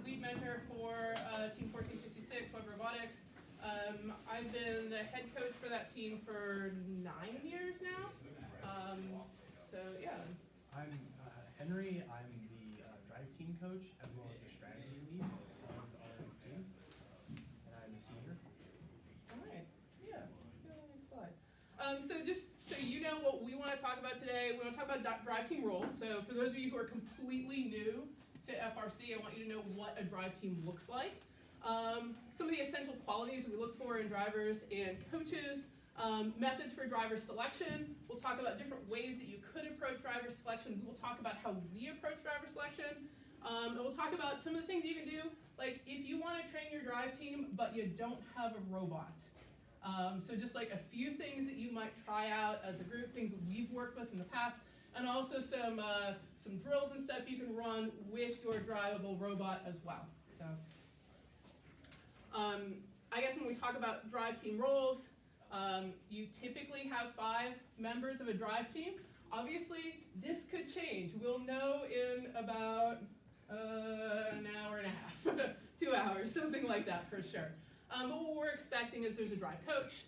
lead mentor for Team 1466, Webb Robotics. I've been the head coach for that team for 9 years now. So yeah. I'm Henry. I'm the drive team coach as well as the strategy lead of our team, and I'm a senior. All right. Yeah. Let's go to the next slide. So just so you know what we want to talk about today, we want to talk about drive team roles. So for those of you who are completely new to FRC, I want you to know what a drive team looks like. Some of the essential qualities that we look for in drivers and coaches, methods for driver selection. We'll talk about different ways that you could approach driver selection. We will talk about how we approach driver selection. And we'll talk about some of the things you can do, like if you want to train your drive team, but you don't have a robot. So just like a few things that you might try out as a group, things that we've worked with in the past, and also some drills and stuff you can run with your drivable robot as well. So, I guess when we talk about drive team roles, you typically have 5 members of a drive team. Obviously, this could change. We'll know in about an hour and a half, 2 hours, something like that for sure. But what we're expecting is there's a drive coach.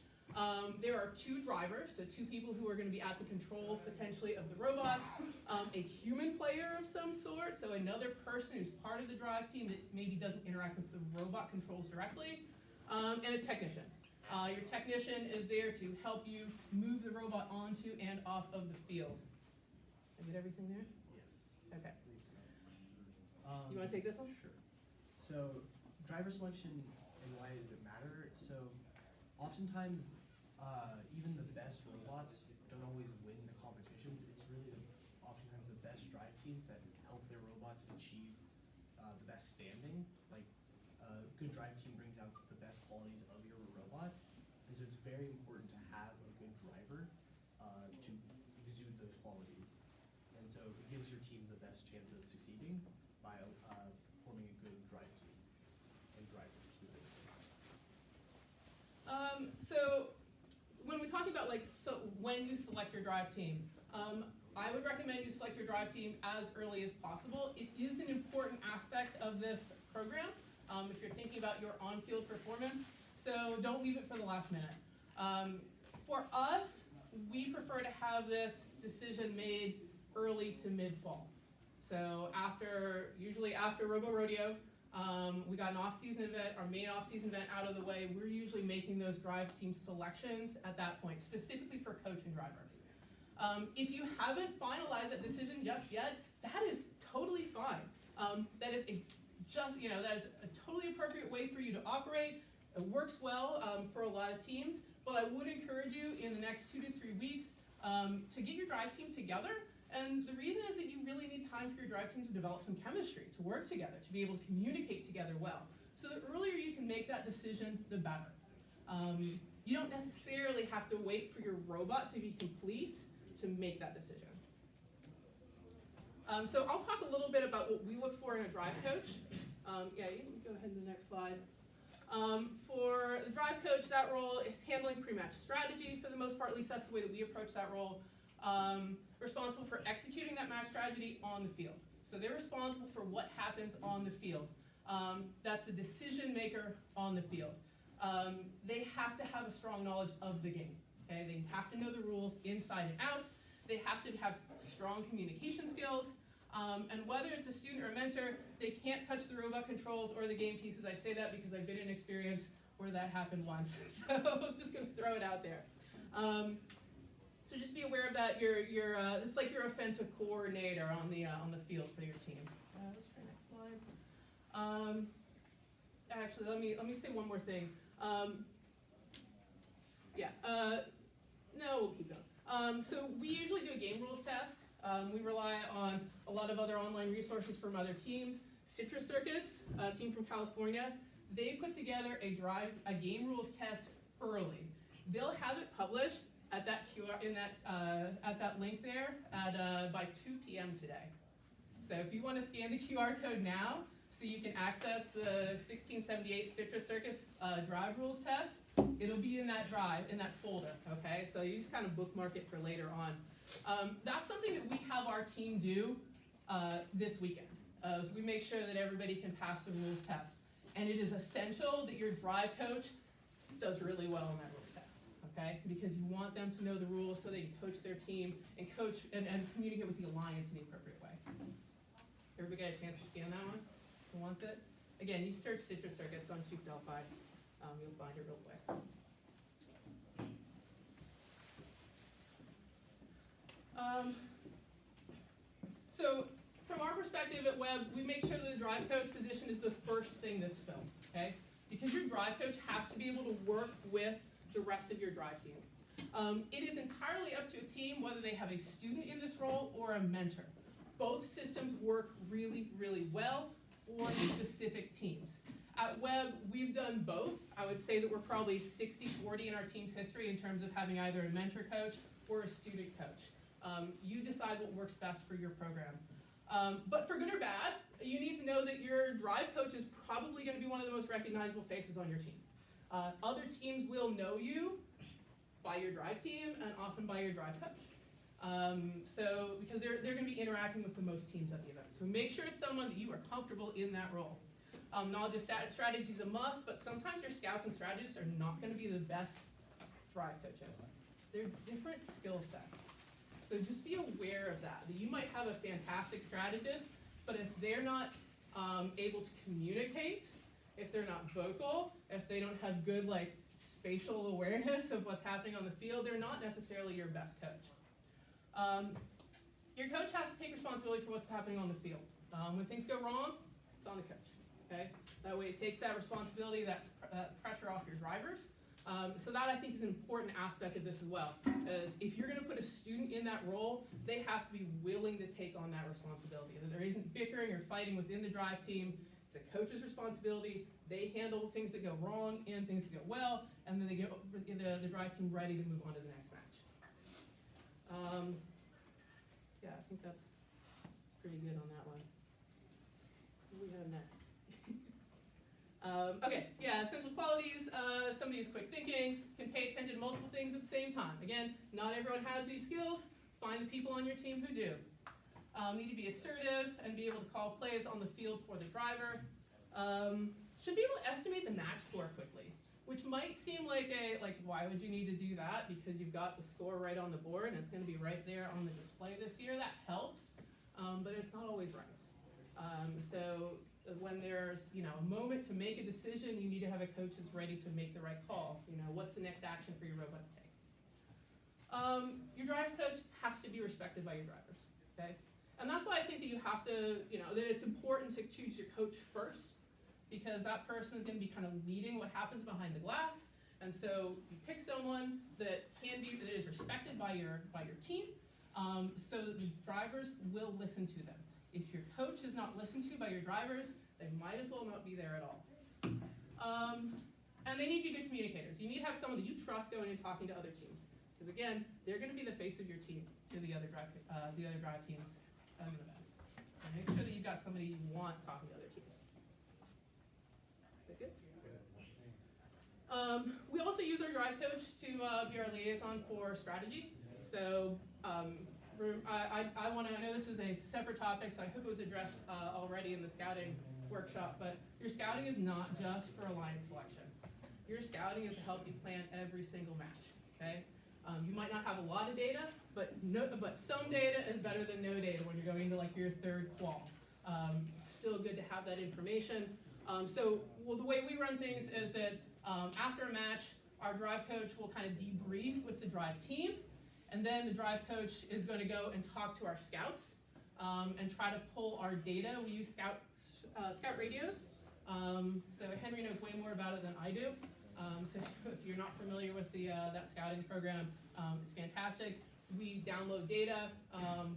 There are 2 drivers, so 2 people who are going to be at the controls potentially of the robot, a human player of some sort, so another person who's part of the drive team that maybe doesn't interact with the robot controls directly, and a technician. Your technician is there to help you move the robot onto and off of the field. Did I get everything there? Yes. Okay. You want to take this one? Sure. So, driver selection and why does it matter? So, oftentimes, even the best robots don't always win the competitions. It's really oftentimes the best drive teams that help their robots achieve the best standing. Like, a good drive team brings out the best qualities of your robot, and so it's very important to have a good driver to exude those qualities. And so it gives your team the best chance of succeeding by forming a good drive team and driver specifically. So when we're talking about when you select your drive team, I would recommend you select your drive team as early as possible. It is an important aspect of this program if you're thinking about your on-field performance, so don't leave it for the last minute. For us, we prefer to have this decision made early to mid-fall. So usually after Robo Rodeo, we got an off-season event, our main off-season event out of the way. We're usually making those drive team selections at that point, specifically for coach and drivers. If you haven't finalized that decision just yet, that is totally fine. That is a totally appropriate way for you to operate. It works well for a lot of teams, but I would encourage you in the next 2 to 3 weeks to get your drive team together. And the reason is that you really need time for your drive team to develop some chemistry, to work together, to be able to communicate together well. So the earlier you can make that decision, the better. You don't necessarily have to wait for your robot to be complete to make that decision. So I'll talk a little bit about what we look for in a drive coach. Yeah, you can go ahead to the next slide. For the drive coach, that role is handling pre-match strategy for the most part. At least that's the way that we approach that role. Responsible for executing that match strategy on the field. So they're responsible for what happens on the field. That's the decision maker on the field. They have to have a strong knowledge of the game. Okay? They have to know the rules inside and out. They have to have strong communication skills. And whether it's a student or a mentor, they can't touch the robot controls or the game pieces. I say that because I've been in an experience where that happened once. So I'm just going to throw it out there. So just be aware of that. It's like your offensive coordinator on the field for your team. Let's try next slide. Actually, let me say one more thing. No, we'll keep going. So we usually do a game rules test. We rely on a lot of other online resources from other teams. Citrus Circuits, a team from California, they put together a game rules test early. They'll have it published at that at that link there by 2 p.m. today. So if you want to scan the QR code now, so you can access the 1678 Citrus Circus drive rules test, it'll be in that drive, in that folder. Okay, so you just kind of bookmark it for later on. That's something that we have our team do this weekend. So we make sure that everybody can pass the rules test. And it is essential that your drive coach does really well on that rules test, okay? Because you want them to know the rules so they can coach their team and coach and communicate with the alliance in the appropriate way. Everybody get a chance to scan that one? Who wants it? Again, you search citrus circuits on Chief Delphi. You'll find it real quick. So from our perspective at Webb, we make sure that the drive coach position is the first thing that's filled, okay? Because your drive coach has to be able to work with the rest of your drive team. It is entirely up to a team whether they have a student in this role or a mentor. Both systems work really, really well for specific teams. At Webb, we've done both. I would say that we're probably 60-40 in our team's history in terms of having either a mentor coach or a student coach. You decide what works best for your program. But for good or bad, you need to know that your drive coach is probably going to be one of the most recognizable faces on your team. Other teams will know you by your drive team and often by your drive coach. Because they're going to be interacting with the most teams at the event. So make sure it's someone that you are comfortable in that role. Knowledge of strategy is a must, but sometimes your scouts and strategists are not going to be the best drive coaches. They're different skill sets. So just be aware of that you might have a fantastic strategist, but if they're not able to communicate, if they're not vocal, if they don't have good spatial awareness of what's happening on the field, they're not necessarily your best coach. Your coach has to take responsibility for what's happening on the field. When things go wrong, it's on the coach. Okay? That way it takes that responsibility, that pressure off your drivers. So that I think is an important aspect of this as well. As if you're going to put a student in that role, they have to be willing to take on that responsibility. That there isn't bickering or fighting within the drive team. It's a coach's responsibility. They handle things that go wrong and things that go well, and then they get the drive team ready to move on to the next match. Yeah, I think that's pretty good on that one. What do we have next? Okay, yeah, essential qualities. Somebody who's quick thinking, can pay attention to multiple things at the same time. Again, not everyone has these skills. Find the people on your team who do. Need to be assertive and be able to call plays on the field for the driver. Should be able to estimate the match score quickly, which might seem like why would you need to do that? Because you've got the score right on the board and it's going to be right there on the display this year. That helps, but it's not always right. So when there's a moment to make a decision, you need to have a coach that's ready to make the right call. What's the next action for your robot to take? Your drive coach has to be respected by your drivers. Okay, and that's why I think that you have to that it's important to choose your coach first, because that person is going to be kind of leading what happens behind the glass. And so you pick someone that is respected by your team, so that the drivers will listen to them. If your coach is not listened to by your drivers, they might as well not be there at all. And they need to be good communicators. You need to have someone that you trust going and talking to other teams, because again, they're going to be the face of your team to the other drive teams at an event. And make sure that you've got somebody you want talking to other teams. Is that good? We also use our drive coach to be our liaison for strategy. So I know this is a separate topic, so I hope it was addressed already in the scouting workshop, but your scouting is not just for alliance selection. Your scouting is to help you plan every single match, okay? You might not have a lot of data, but some data is better than no data when you're going to your third qual. It's still good to have that information. The way we run things is that after a match, our drive coach will kind of debrief with the drive team, and then the drive coach is going to go and talk to our scouts and try to pull our data. We use scout radios. So Henry knows way more about it than I do. So if you're not familiar with that scouting program, it's fantastic. We download data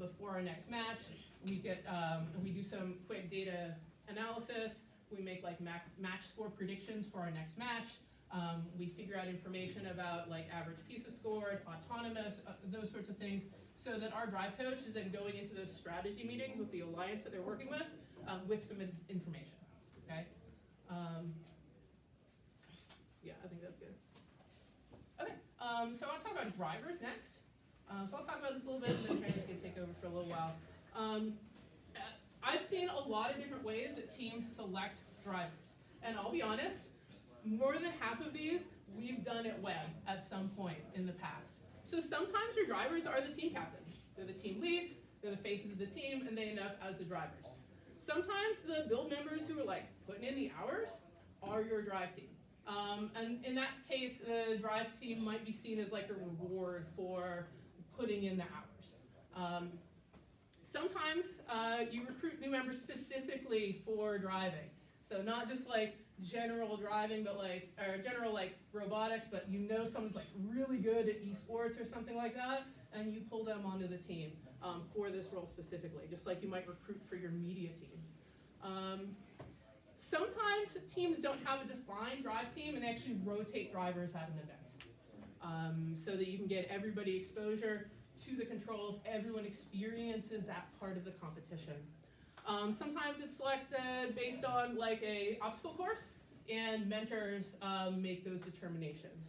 before our next match. We do some quick data analysis. We make match score predictions for our next match. We figure out information about average pieces scored, autonomous, those sorts of things, so that our drive coach is then going into those strategy meetings with the alliance that they're working with some information. Okay. Yeah, I think that's good. Okay. So I'll talk about drivers next. So I'll talk about this a little bit, and then Henry's going to take over for a little while. I've seen a lot of different ways that teams select drivers. And I'll be honest, more than half of these we've done at Webb at some point in the past. So sometimes your drivers are the team captains. They're the team leads, they're the faces of the team, and they end up as the drivers. Sometimes the build members who are like putting in the hours are your drive team. And in that case, the drive team might be seen as like a reward for putting in the hours. Sometimes you recruit new members specifically for driving. So not just like general driving, but like, or general like robotics, but you know someone's like really good at esports or something like that, and you pull them onto the team for this role specifically, just like you might recruit for your media team. Sometimes teams don't have a defined drive team and they actually rotate drivers at an event so that you can get everybody exposure to the controls, everyone experiences that part of the competition. Sometimes it's selected based on like a obstacle course and mentors make those determinations.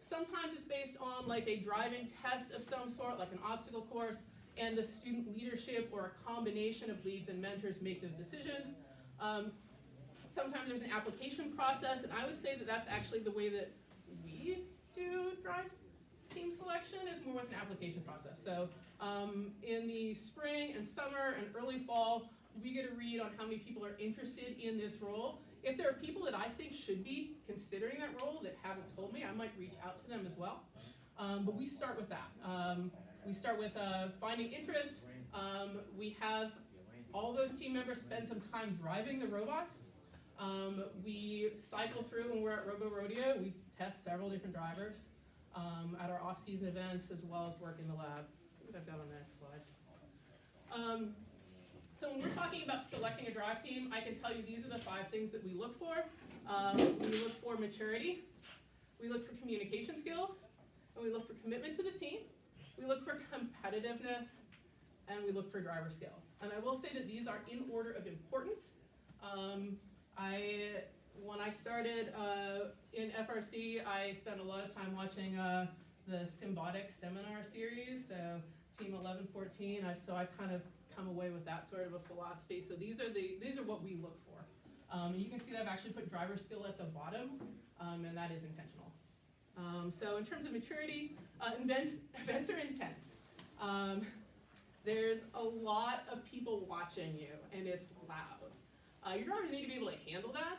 Sometimes it's based on like a driving test of some sort, like an obstacle course, and the student leadership or a combination of leads and mentors make those decisions. Sometimes there's an application process, and I would say that that's actually the way that we do drive team selection is more with an application process. So in the spring and summer and early fall, we get a read on how many people are interested in this role. If there are people that I think should be considering that role that haven't told me, I might reach out to them as well. But we start with that. We start with finding interest. We have all those team members spend some time driving the robot. We cycle through when we're at Robo Rodeo. We test several different drivers at our off-season events as well as work in the lab. Let's see what I've got on the next slide. So when we're talking about selecting a drive team, I can tell you these are the 5 things that we look for. We look for maturity, we look for communication skills, and we look for commitment to the team. We look for competitiveness, and we look for driver skill. And I will say that these are in order of importance. When I started in FRC, I spent a lot of time watching the Robotics seminar series, so Team 1114. So I've kind of come away with that sort of a philosophy. So these are what we look for. And you can see that I've actually put driver skill at the bottom, and that is intentional. So in terms of maturity, events are intense. There's a lot of people watching you, and it's loud. Your drivers need to be able to handle that.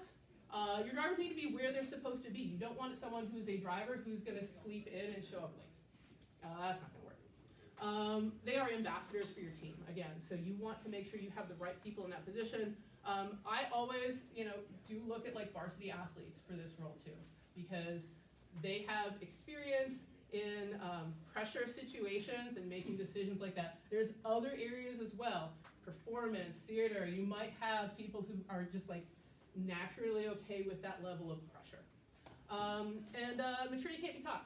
Your drivers need to be where they're supposed to be. You don't want someone who's a driver who's going to sleep in and show up late. That's not going to work. They are ambassadors for your team, again, so you want to make sure you have the right people in that position. I always, do look at like varsity athletes for this role too, because they have experience in pressure situations and making decisions like that. There's other areas as well, performance, theater. You might have people who are just like naturally okay with that level of pressure. Maturity can't be taught.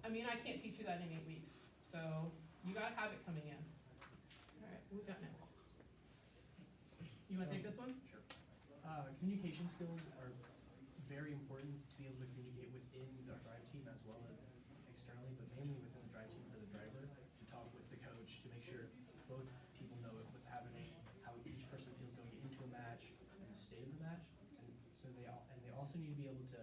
I mean, I can't teach you that in 8 weeks, so you gotta have it coming in. All right, what we got next? You wanna take this one? Sure. Communication skills are very important to be able to communicate within the drive team as well as externally, but mainly within the drive team for the driver, to talk with the coach to make sure both people know what's happening, how each person feels going into a match, and the state of the match. And so they also need to be able to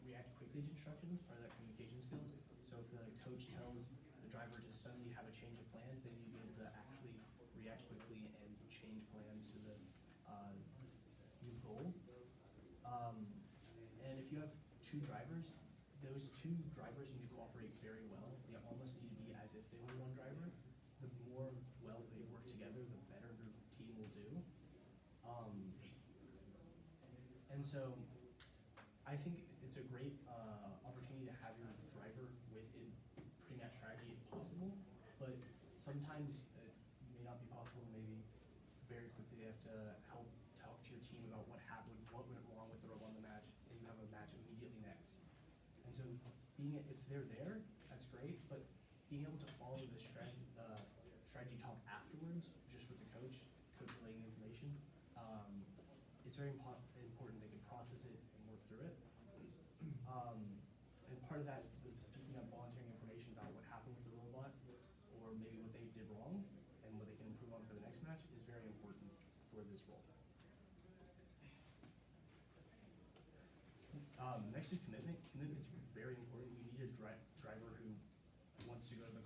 react quickly to instructions, part of that communication skills. So if the coach tells the driver to suddenly have a change of plans, they need to be able to actually react quickly and change plans to the new goal. And if you have 2 drivers, those 2 drivers need to cooperate very well. They almost need to be as if they were one driver. The more well they work together, the better your team will do. And so I think it's a great opportunity to have your driver within pre-match strategy if possible, but sometimes it may not be possible. Maybe very quickly they have to help talk to your team about what happened, what went wrong with the robot in the match, and you have a match immediately next. And so if they're there, that's great, but being able to follow the strategy talk afterwards, just with the coach relaying the information, it's very important they can process it and work through it. And part of that is speaking up, volunteering information about what happened with the robot, or maybe what they did wrong, and what they can improve on for the next match is very important. for this role. Next is commitment. Commitment's very important. You need a driver who wants to go to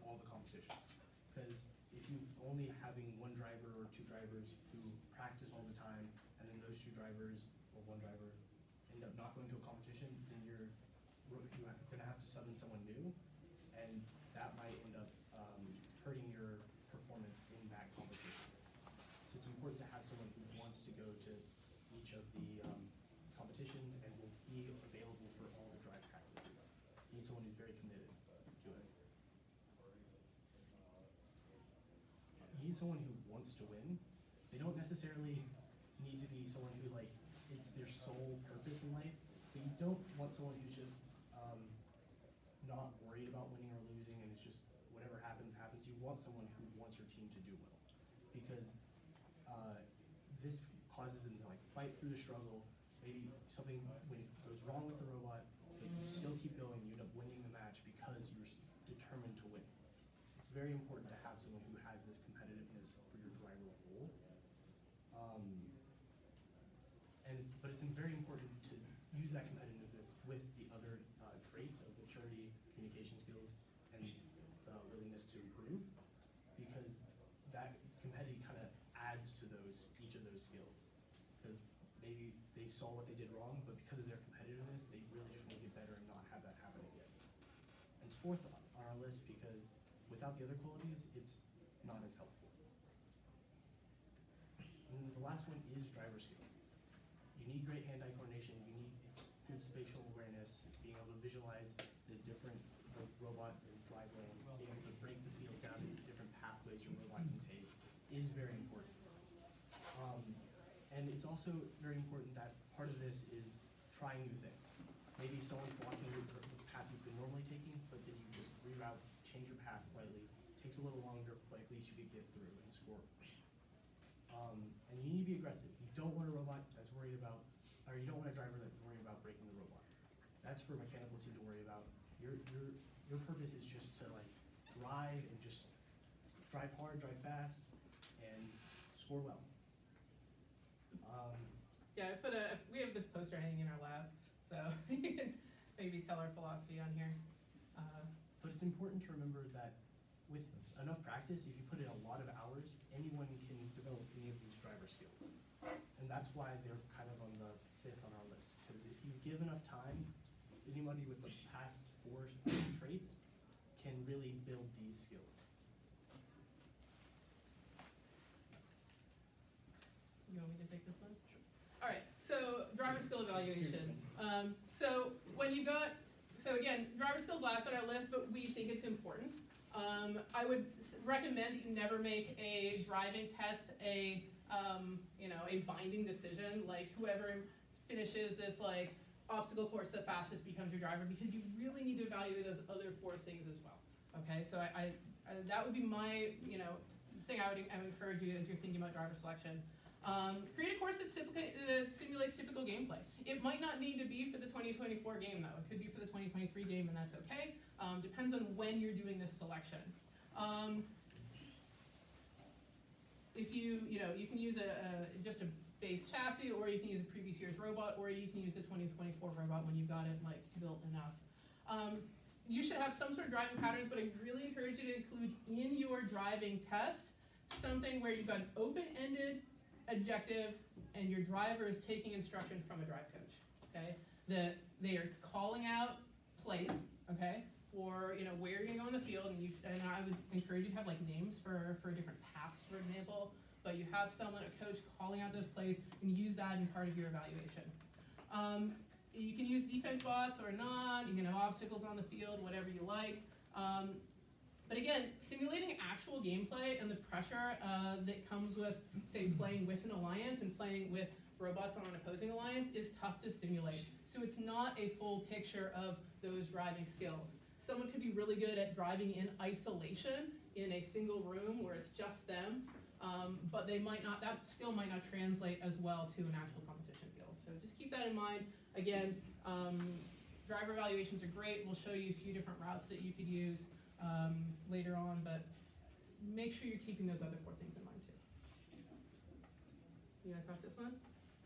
all the competitions. Because if you only having one driver or two drivers who practice all the time, and then those two drivers or one driver end up not going to a competition, then you're going to have to sub in someone new, and that might end up hurting your performance in that competition. So it's important to have someone who wants to go to each of the competitions and will be available for all the drive practices. You need someone who's very committed to it. You need someone who wants to win. They don't necessarily need to be someone who it's their sole purpose in life, but you don't want someone who's just not worried about winning or losing and it's just whatever happens, happens. You want someone who wants your team to do well, because this causes them to fight through the struggle. Maybe something when it goes wrong with the robot, but you still keep going, you end up winning the match because you're determined to win. It's very important to have someone who has this competitiveness for your driver role. But it's very important to use that competitiveness with the other traits of maturity, communication skills, and willingness to improve, because that competitive kind of adds to each of those skills. Because maybe they saw what they did wrong, but because of their competitiveness, they really just want to get better and not have that happen again. And it's fourth on our list because without the other qualities, it's not as helpful. And the last one is driver skill. You need great hand-eye coordination. You need good spatial awareness, being able to visualize the robot and drive lanes, being able to break the field down into different pathways your robot can take is very important. And it's also very important that part of this is trying new things. Maybe someone's blocking the path you've been normally taking, but then you just reroute, change your path slightly. It takes a little longer, but at least you can get through and score. And you need to be aggressive. You don't want a robot that's worried about, or you don't want a driver that's worried about breaking the robot. That's for a mechanical team to worry about. Your purpose is just to drive and just drive hard, drive fast, and score well. Yeah, we have this poster hanging in our lab, so you can maybe tell our philosophy on here. But it's important to remember that with enough practice, if you put in a lot of hours, anyone can develop any of these driver skills. And that's why they're kind of on the fifth on our list. Because if you give enough time, anybody with the past 4 traits can really build these skills. You want me to take this one? Sure. All right, so driver skill evaluation. So again, driver skills last on our list, but we think it's important. I would recommend that you never make a driving test a binding decision, like whoever finishes this obstacle course the fastest becomes your driver, because you really need to evaluate those other 4 things as well. Okay, so I that would be my thing I would encourage you as you're thinking about driver selection. Create a course that simulates typical gameplay. It might not need to be for the 2024 game though. It could be for the 2023 game, and that's okay. Depends on when you're doing this selection. If you can use just a base chassis, or you can use a previous year's robot, or you can use the 2024 robot when you've got it built enough. You should have some sort of driving patterns, but I really encourage you to include in your driving test something where you've got an open-ended objective and your driver is taking instruction from a drive coach. Okay, that they are calling out plays. Okay, for where you're gonna go in the field, and I would encourage you to have names for different paths, for example. But you have someone, a coach, calling out those plays, and use that in part of your evaluation. You can use defense bots or not. You can have obstacles on the field, whatever you like. But again, simulating actual gameplay and the pressure that comes with, say, playing with an alliance and playing with robots on an opposing alliance is tough to simulate. So it's not a full picture of those driving skills. Someone could be really good at driving in isolation in a single room where it's just them, but that skill might not translate as well to an actual competition field. So just keep that in mind. Again, driver evaluations are great. We'll show you a few different routes that you could use later on, but make sure you're keeping those other 4 things in mind too. You guys have this one?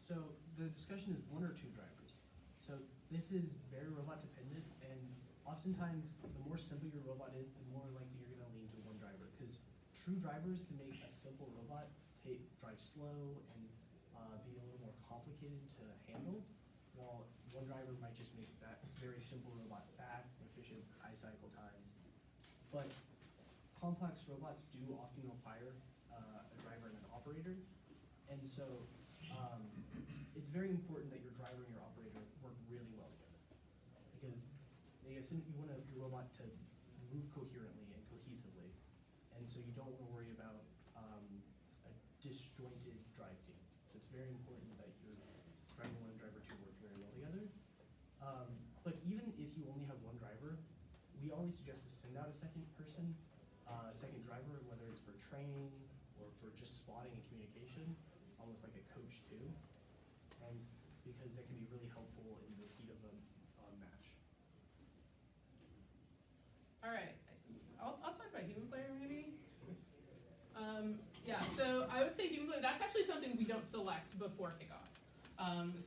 So the discussion is 1 or 2 drivers. So this is very robot dependent, and oftentimes the more simple your robot is, the more likely you're going to lean to 1 driver. Because true drivers can make a simple robot drive slow and be a little more complicated to handle, while 1 driver might just make that very simple robot fast, efficient, high cycle times. But complex robots do often require a driver and an operator, and so it's very important that your driver and your operator work really well together, because you want your robot to move coherently and cohesively, and so you don't want to worry about a disjointed drive team. So it's very important that your driver 1 and driver 2 work very well together. But even if you only have 1 driver, we always suggest to send out a second person, second driver, whether it's for training or for just spotting and communication, almost like a coach too, and because that can be really helpful in the heat of a match. All right, I'll talk about human player maybe. Yeah, so I would say human player, that's actually something we don't select before kickoff.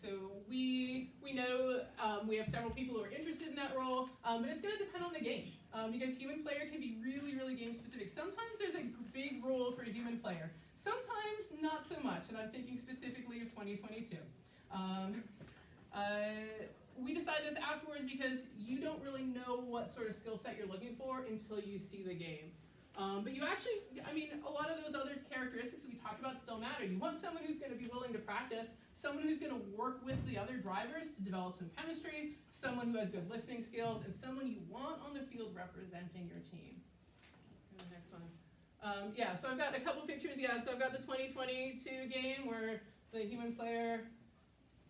So we know we have several people who are interested in that role, but it's going to depend on the game, because human player can be really, really game specific. Sometimes there's a big role for a human player, sometimes not so much, and I'm thinking specifically of 2022. We decide this afterwards because you don't really know what sort of skill set you're looking for until you see the game. But you actually, I mean, a lot of those other characteristics that we talked about still matter. You want someone who's going to be willing to practice, someone who's going to work with the other drivers to develop some chemistry, someone who has good listening skills, and someone you want on the field representing your team. Let's go to the next one. Yeah, so I've got a couple pictures. Yeah, so I've got the 2022 game where the human player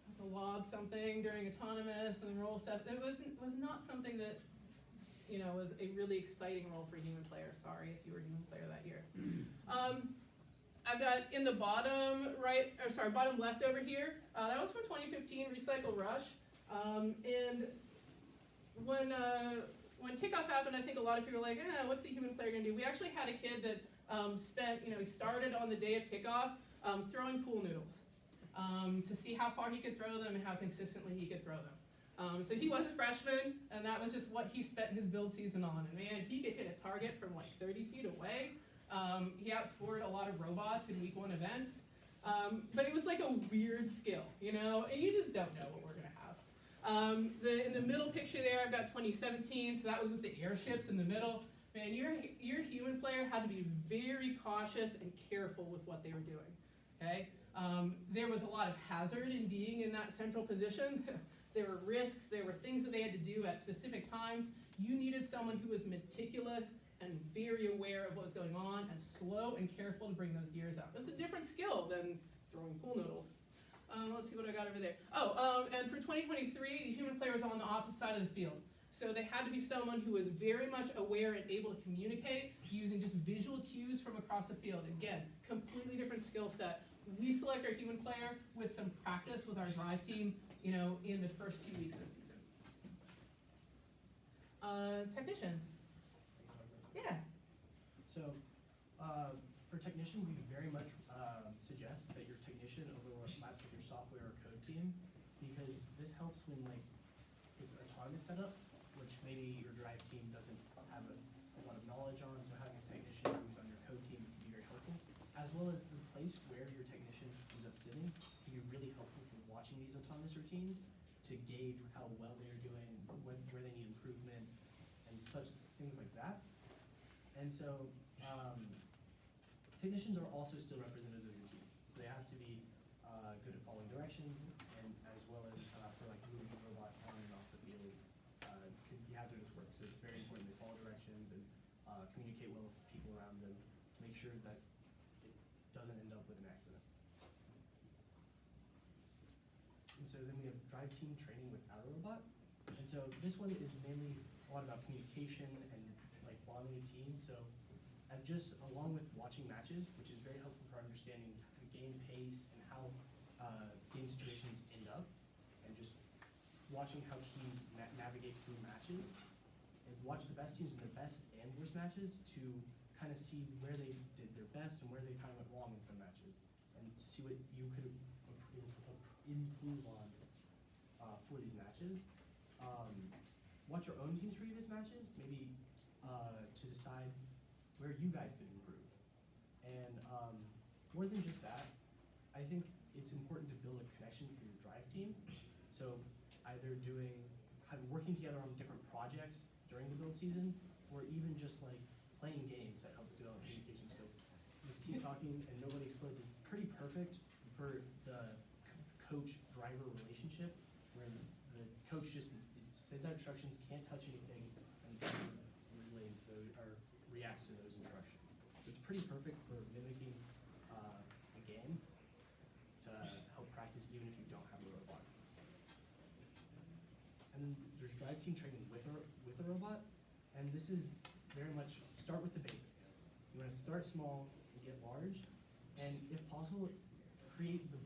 had to lob something during autonomous and roll stuff. It was not something that, you know, was a really exciting role for a human player. Sorry if you were a human player that year. I've got in the bottom right, or sorry, bottom left over here. That was from 2015 Recycle Rush. And when kickoff happened, I think a lot of people were like, what's the human player gonna do? We actually had a kid that he started on the day of kickoff throwing pool noodles to see how far he could throw them and how consistently he could throw them. So he was a freshman, and that was just what he spent his build season on. And man, he could hit a target from like 30 feet away. He outscored a lot of robots in week 1 events. But it was like a weird skill, you know, and you just don't know what we're gonna have. In the middle picture there, I've got 2017, so that was with the airships in the middle. Man, your human player had to be very cautious and careful with what they were doing, okay? There was a lot of hazard in being in that central position. There were risks, there were things that they had to do at specific times. You needed someone who was meticulous and very aware of what was going on and slow and careful to bring those gears up. That's a different skill than throwing pool noodles. Let's see what I got over there. And for 2023, the human player was on the opposite side of the field. So they had to be someone who was very much aware and able to communicate using just visual cues from across the field. Again, completely different skill set. We select our human player with some practice with our drive team, you know, in the first few weeks of the season. Technician. Yeah. So for technician, we very much suggest that your technician overlaps with your software or code team, because this helps when like this autonomous setup, which maybe your drive team doesn't have a lot of knowledge on, so having a technician who's on your code team can be very helpful, as well as the place where your technician ends up sitting can be really helpful for watching these autonomous routines to gauge how well they're doing, where they need improvement, and such things like that. And so technicians are also still representatives of your team. So they have to be good at following directions, and as well as for like moving the robot on and off the field can be hazardous work. So it's very important they follow directions and communicate well with the people around them to make sure that it doesn't end up with an accident. And so then we have drive team training without a robot. And so this one is mainly a lot about communication and like bonding a team. So I've just, along with watching matches, which is very helpful for understanding the game pace and how game situations end up, and just watching how teams navigate through matches, and watch the best teams in the best and worst matches to kind of see where they did their best and where they kind of went wrong in some matches. and see what you could improve on for these matches. Watch your own team's previous matches, maybe to decide where you guys could improve. And more than just that, I think it's important to build a connection for your drive team. So either working together on different projects during the build season, or even just like playing games that help develop communication skills. Just keep talking and nobody explodes is pretty perfect for the coach-driver relationship, where the coach just sends out instructions, can't touch anything, and relays those or reacts to those instructions. So it's pretty perfect for mimicking a game to help practice even if you don't have a robot. And then there's drive team training with a robot, and this is very much start with the basics. You want to start small and get large, and if possible, create the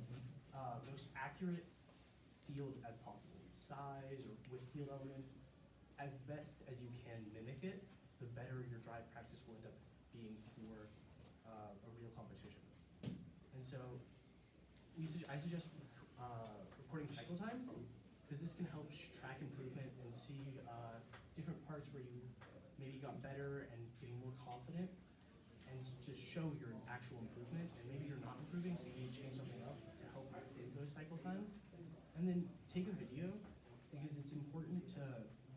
most accurate field as possible, size or with field elements, as best as you can mimic it, the better your drive practice will end up being for a real competition. And so I suggest recording cycle times, because this can help track improvement and see different parts where you maybe got better and getting more confident, and to show your actual improvement. And maybe you're not improving, so you need to change something up to help improve those cycle times. And then take a video, because it's important to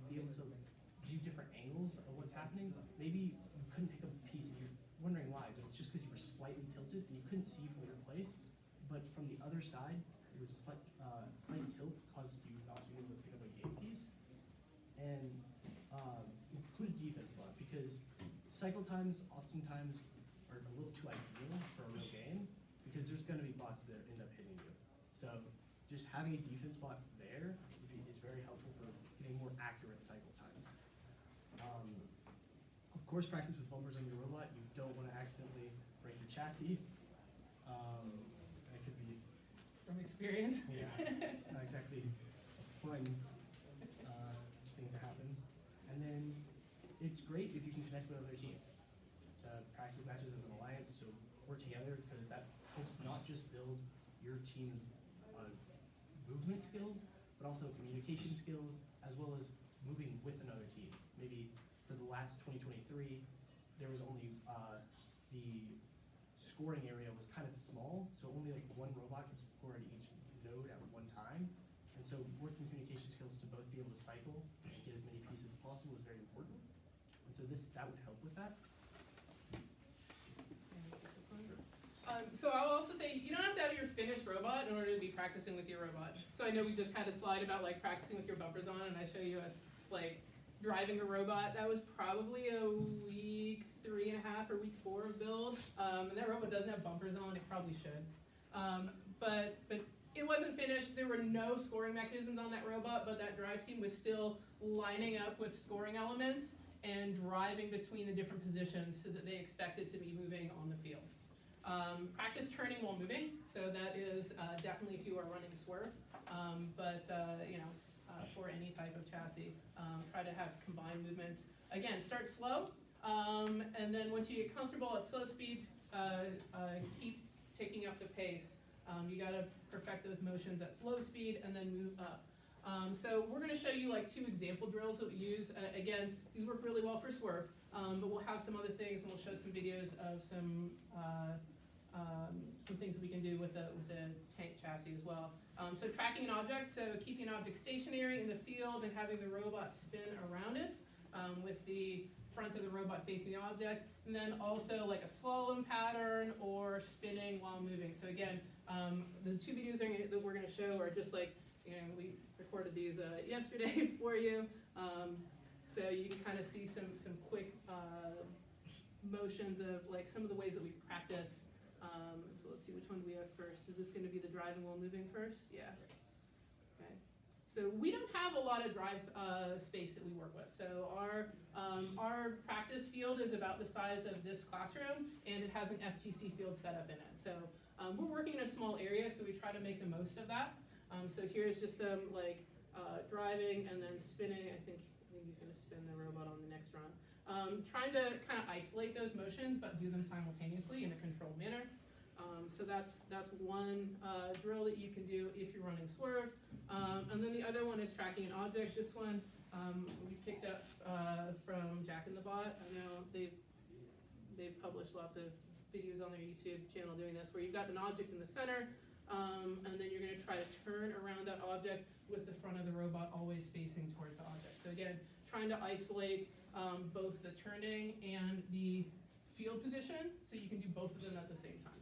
be able to view different angles of what's happening. Maybe you couldn't pick up a piece and you're wondering why, but it's just because you were slightly tilted and you couldn't see from your place. But from the other side, your slight tilt caused you not being able to pick up a game piece. And include a defense bot, because cycle times oftentimes are a little too ideal for a real game, because there's going to be bots that end up hitting you. So just having a defense bot there is very helpful for getting more accurate cycle times. Of course, practice with bumpers on your robot. You don't want to accidentally break your chassis. That could be From experience. yeah, not exactly a fun thing to happen. And then it's great if you can connect with other teams to practice matches as an alliance, so work together, because that helps not just build your team's movement skills, but also communication skills, as well as moving with another team. Maybe for the last 2023, there was only the scoring area was kind of small, so only like one robot could score at each node at one time. And so working communication skills to both be able to cycle and get as many pieces as possible is very important. And so that would help with that. So I'll also say, you don't have to have your finished robot in order to be practicing with your robot. So I know we just had a slide about like practicing with your bumpers on, and I show you us like driving a robot. That was probably a week 3.5 or week 4 of build. And that robot doesn't have bumpers on, it probably should. But it wasn't finished. There were no scoring mechanisms on that robot, but that drive team was still lining up with scoring elements and driving between the different positions so that they expect it to be moving on the field. Practice turning while moving, so that is definitely if you are running a swerve, for any type of chassis, try to have combined movements. Again, start slow, and then once you get comfortable at slow speeds, keep picking up the pace. You gotta perfect those motions at slow speed and then move up. So we're gonna show you like 2 example drills that we use. Again, these work really well for swerve, but we'll have some other things, and we'll show some videos of some things that we can do with a tank chassis as well. So tracking an object, so keeping an object stationary in the field and having the robot spin around it with the front of the robot facing the object, and then also like a slalom pattern or spinning while moving. So again, the 2 videos that we're going to show are just like, we recorded these yesterday for you, so you can kind of see some quick motions of like some of the ways that we practice. So let's see, which one do we have first? Is this going to be the driving while moving first? Yeah. Okay. So we don't have a lot of drive space that we work with. So our practice field is about the size of this classroom, and it has an FTC field set up in it. So we're working in a small area, so we try to make the most of that. So here's just some like driving and then spinning. I think he's going to spin the robot on the next run. Trying to kind of isolate those motions, but do them simultaneously in a controlled manner. So that's one drill that you can do if you're running Swerve. And then the other one is tracking an object. This one we picked up from Jack and the Bot. I know they've published lots of videos on their YouTube channel doing this, where you've got an object in the center, and then you're going to try to turn around that object with the front of the robot always facing towards the object. So again, trying to isolate both the turning and the field position, so you can do both of them at the same time.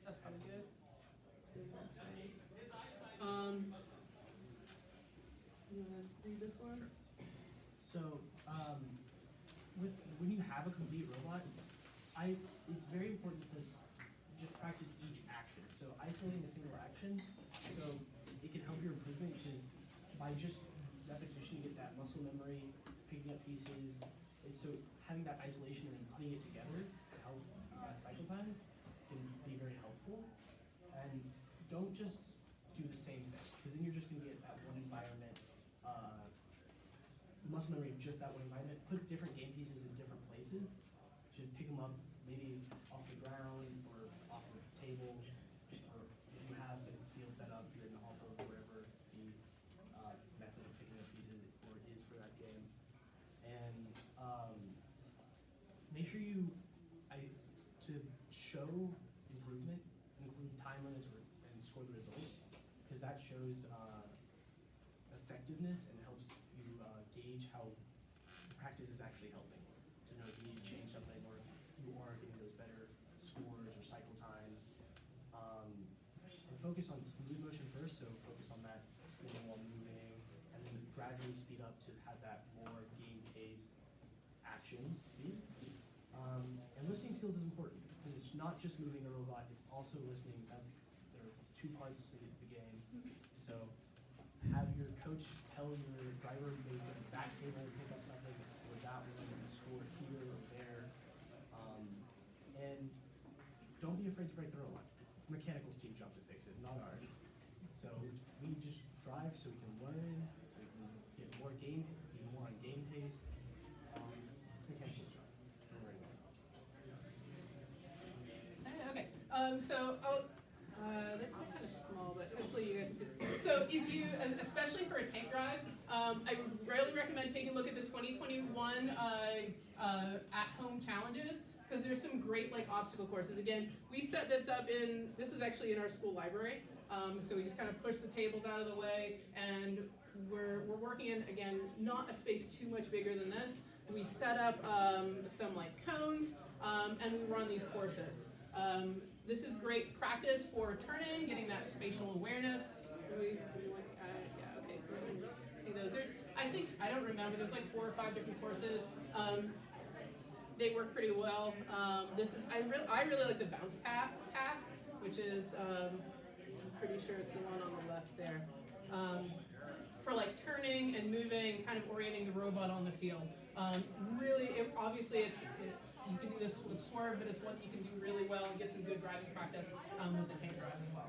That's probably good. Let's go to the next one. You want to read this one? So, when you have a complete robot, it's very important to just practice each action. So isolating a single action, so it can help your improvement, because by just repetition you get that muscle memory, picking up pieces, and so having that isolation and then putting it together to help cycle times can be very helpful. And don't just do the same thing, because then you're just going to get that one environment, muscle memory of just that one environment. Put different game pieces in different places. Should pick them up maybe off the ground or off the table, or if you have the field set up, you're in the hall or whatever the method of picking up pieces is for that game. And make sure to show improvement, include time limits and score the result, because that shows effectiveness and helps you gauge how practice is actually helping. To know if you need to change something, or if you are getting those better scores or cycle times. And focus on smooth motion first, so focus on that while moving, and then gradually speed up to have that more game pace action speed. And listening skills is important, because it's not just moving the robot, it's also listening. There's two parts to the game. So have your coach tell your driver maybe go to that table and pick up something, or that one and score here or there. And don't be afraid to break the robot. It's the mechanicals team's job to fix it, not ours. So we just drive so we can learn, so we can get more more on game pace. It's mechanicals' job. Don't worry about it. Okay. They're probably kind of small, but hopefully you guys can see this. So if you, especially for a tank drive, I would really recommend taking a look at the 2021 at-home challenges, because there's some great obstacle courses. Again, we set this up this was actually in our school library. So we just kind of push the tables out of the way, and we're working in, again, not a space too much bigger than this. We set up some cones, and we run these courses. This is great practice for turning, getting that spatial awareness. Okay, so we can see those. I don't remember, there's 4 or 5 different courses. They work pretty well. I really like the bounce path, which is, I'm pretty sure it's the one on the left there. For turning and moving, kind of orienting the robot on the field. Really, obviously you can do this with Swerve, but it's one you can do really well and get some good driving practice with the tank drive as well.